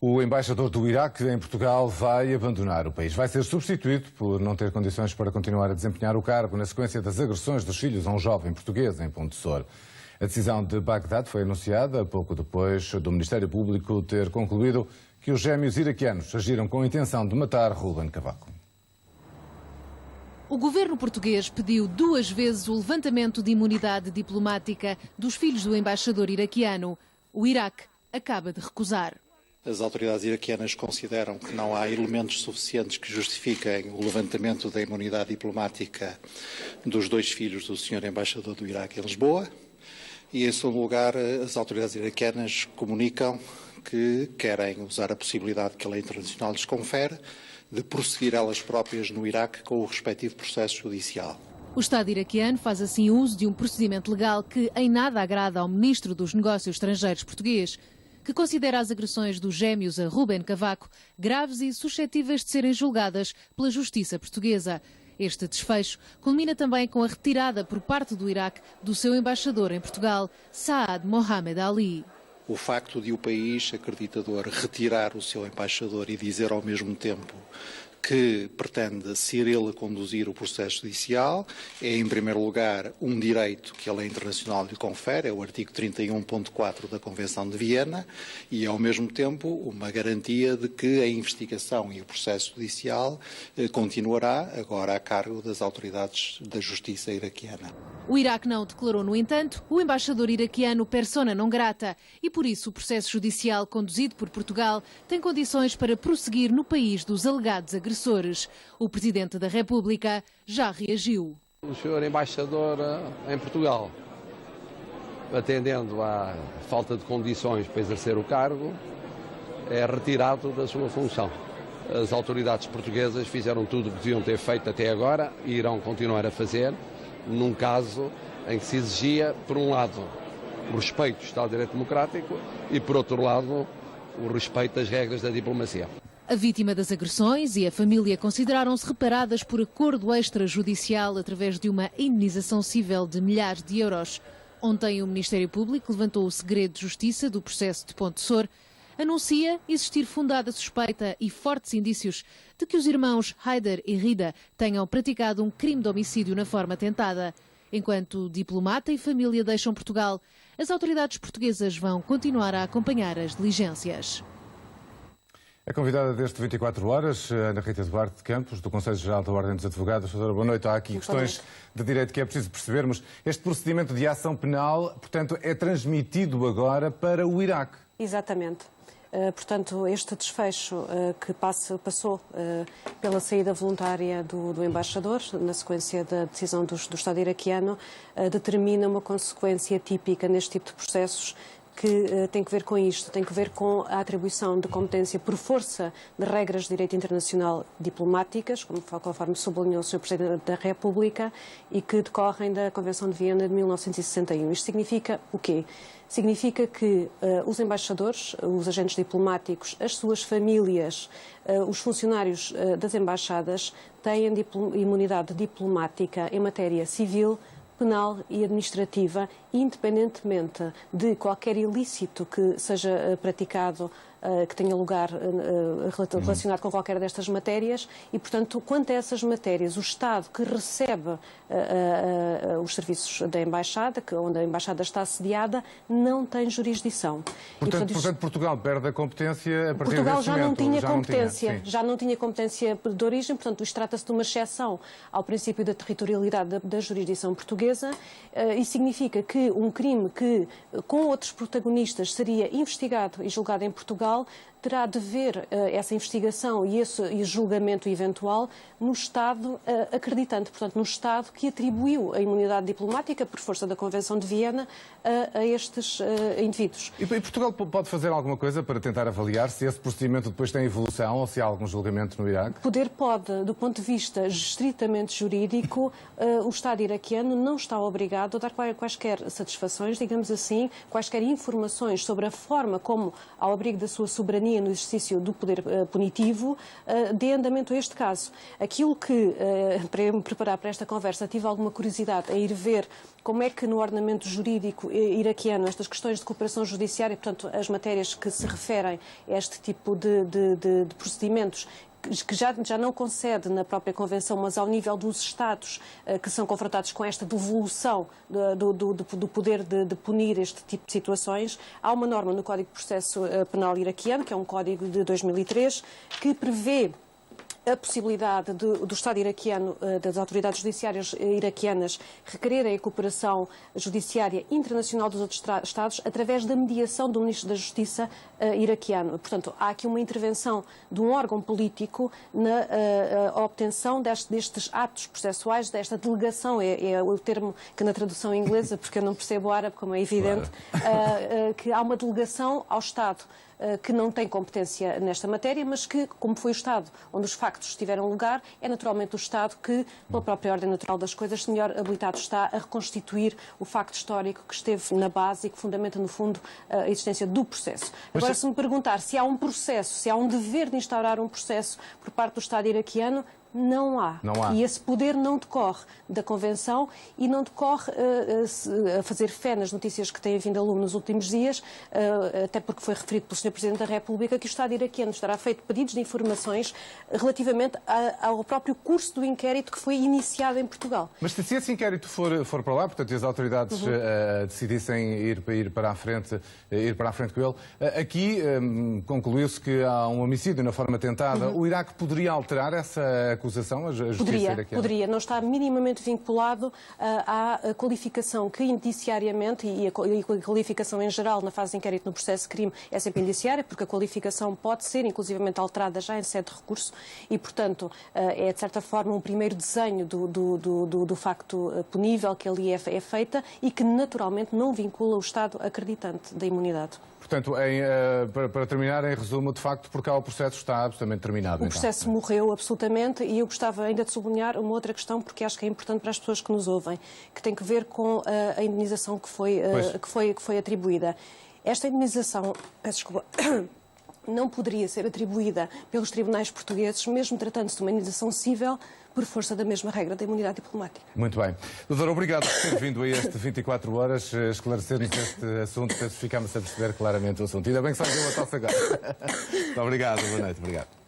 O embaixador do Iraque em Portugal vai abandonar o país. Vai ser substituído por não ter condições para continuar a desempenhar o cargo na sequência das agressões dos filhos a um jovem português em Ponte Sor. A decisão de Bagdade foi anunciada pouco depois do Ministério Público ter concluído que os gêmeos iraquianos agiram com a intenção de matar Ruben Cavaco. O governo português pediu 2 vezes o levantamento de imunidade diplomática dos filhos do embaixador iraquiano. O Iraque acaba de recusar. As autoridades iraquianas consideram que não há elementos suficientes que justifiquem o levantamento da imunidade diplomática dos 2 filhos do Sr. Embaixador do Iraque em Lisboa. E, em segundo lugar, as autoridades iraquianas comunicam que querem usar a possibilidade que a lei internacional lhes confere de prosseguir elas próprias no Iraque com o respectivo processo judicial. O Estado iraquiano faz assim uso de um procedimento legal que em nada agrada ao Ministro dos Negócios Estrangeiros português, que considera as agressões dos gêmeos a Ruben Cavaco graves e suscetíveis de serem julgadas pela justiça portuguesa. Este desfecho culmina também com a retirada por parte do Iraque do seu embaixador em Portugal, Saad Mohamed Ali. O facto de o país acreditador retirar o seu embaixador e dizer ao mesmo tempo que pretende ser ele a conduzir o processo judicial é, em primeiro lugar, um direito que a lei internacional lhe confere, é o artigo 31.4 da Convenção de Viena, e, ao mesmo tempo, uma garantia de que a investigação e o processo judicial continuará agora a cargo das autoridades da justiça iraquiana. O Iraque não declarou, no entanto, o embaixador iraquiano persona non grata e, por isso, o processo judicial conduzido por Portugal tem condições para prosseguir no país dos alegados agressores. O Presidente da República já reagiu. O Sr. Embaixador em Portugal, atendendo à falta de condições para exercer o cargo, é retirado da sua função. As autoridades portuguesas fizeram tudo o que deviam ter feito até agora e irão continuar a fazer, num caso em que se exigia, por um lado, o respeito do Estado de Direito Democrático e, por outro lado, o respeito das regras da diplomacia. A vítima das agressões e a família consideraram-se reparadas por acordo extrajudicial através de uma indenização civil de milhares de euros. Ontem o Ministério Público levantou o segredo de justiça do processo de Ponte Sor. Anuncia existir fundada suspeita e fortes indícios de que os irmãos Haider e Rida tenham praticado um crime de homicídio na forma tentada. Enquanto diplomata e família deixam Portugal, as autoridades portuguesas vão continuar a acompanhar as diligências. A convidada deste 24 horas, Ana Rita Duarte de Campos, do Conselho Geral da Ordem dos Advogados. Doutora, boa noite. Há aqui questões de direito que é preciso percebermos. Este procedimento de ação penal, portanto, é transmitido agora para o Iraque. Exatamente. Portanto, este desfecho que passou pela saída voluntária do embaixador, na sequência da decisão do Estado iraquiano, determina uma consequência típica neste tipo de processos que tem que ver com isto, tem que ver com a atribuição de competência por força de regras de direito internacional diplomáticas, conforme sublinhou o Sr. Presidente da República, e que decorrem da Convenção de Viena de 1961. Isto significa o quê? Significa que os embaixadores, os agentes diplomáticos, as suas famílias, os funcionários das embaixadas têm imunidade diplomática em matéria civil, penal e administrativa, independentemente de qualquer ilícito que seja praticado, que tenha lugar relacionado com qualquer destas matérias e, portanto, quanto a essas matérias, o Estado que recebe os serviços da Embaixada, onde a Embaixada está assediada, não tem jurisdição. Portanto, Portugal perde a competência a partir Portugal desse já não momento. tinha competência, já não tinha competência de origem, portanto, isto trata-se de uma exceção ao princípio da territorialidade da jurisdição portuguesa e significa que um crime que, com outros protagonistas, seria investigado e julgado em Portugal, terá de ver essa investigação e esse julgamento eventual no Estado acreditante, portanto, no Estado que atribuiu a imunidade diplomática, por força da Convenção de Viena, a estes indivíduos. E Portugal pode fazer alguma coisa para tentar avaliar se esse procedimento depois tem evolução ou se há algum julgamento no Iraque? Poder pode, do ponto de vista estritamente jurídico, o Estado iraquiano não está obrigado a dar quaisquer satisfações, digamos assim, quaisquer informações sobre a forma como, ao abrigo da sua sua soberania no exercício do poder punitivo, dê andamento a este caso. Aquilo que, para eu me preparar para esta conversa, tive alguma curiosidade em ir ver como é que no ordenamento jurídico iraquiano estas questões de cooperação judiciária, portanto, as matérias que se referem a este tipo de procedimentos, que já não concede na própria Convenção, mas ao nível dos Estados que são confrontados com esta devolução do poder de punir este tipo de situações, há uma norma no Código de Processo Penal iraquiano, que é um código de 2003, que prevê a possibilidade do Estado iraquiano, das autoridades judiciárias iraquianas, requererem a cooperação judiciária internacional dos outros Estados através da mediação do Ministro da Justiça iraquiano. Portanto, há aqui uma intervenção de um órgão político na obtenção destes atos processuais, desta delegação, é o termo que na tradução inglesa, porque eu não percebo árabe, como é evidente, que há uma delegação ao Estado que não tem competência nesta matéria, mas que, como foi o Estado onde os factos tiveram lugar, é naturalmente o Estado que, pela própria ordem natural das coisas, melhor habilitado está a reconstituir o facto histórico que esteve na base e que fundamenta, no fundo, a existência do processo. Agora, se me perguntar se há um processo, se há um dever de instaurar um processo por parte do Estado iraquiano, não há. E esse poder não decorre da Convenção e não decorre a fazer fé nas notícias que têm vindo a lume nos últimos dias, até porque foi referido pelo Sr. Presidente da República que o Estado iraquiano estará feito pedidos de informações relativamente ao próprio curso do inquérito que foi iniciado em Portugal. Mas se esse inquérito for para lá, portanto, e as autoridades decidissem ir para a frente com ele, aqui concluiu-se que há um homicídio na forma tentada. O Iraque poderia alterar essa acusação, a justiça iraquiana? Poderia. Não está minimamente vinculado à qualificação que indiciariamente, e a qualificação em geral na fase de inquérito no processo de crime é sempre indiciária, porque a qualificação pode ser inclusivamente alterada já em sede de recurso e, portanto, é de certa forma um primeiro desenho do facto punível que ali é feita e que naturalmente não vincula o Estado acreditante da imunidade. Portanto, para terminar, em resumo, de facto, porque o processo está absolutamente terminado. O processo morreu absolutamente e eu gostava ainda de sublinhar uma outra questão, porque acho que é importante para as pessoas que nos ouvem, que tem que ver com a indemnização que foi atribuída. Esta indemnização, peço desculpa, não poderia ser atribuída pelos tribunais portugueses, mesmo tratando-se de uma indemnização civil, por força da mesma regra da imunidade diplomática. Muito bem. Doutor, obrigado por ter vindo a este 24 horas esclarecer-nos este assunto, penso que ficámos a perceber claramente o assunto. Ainda bem que só deu a tosse agora. Muito obrigado, boa noite. Obrigado.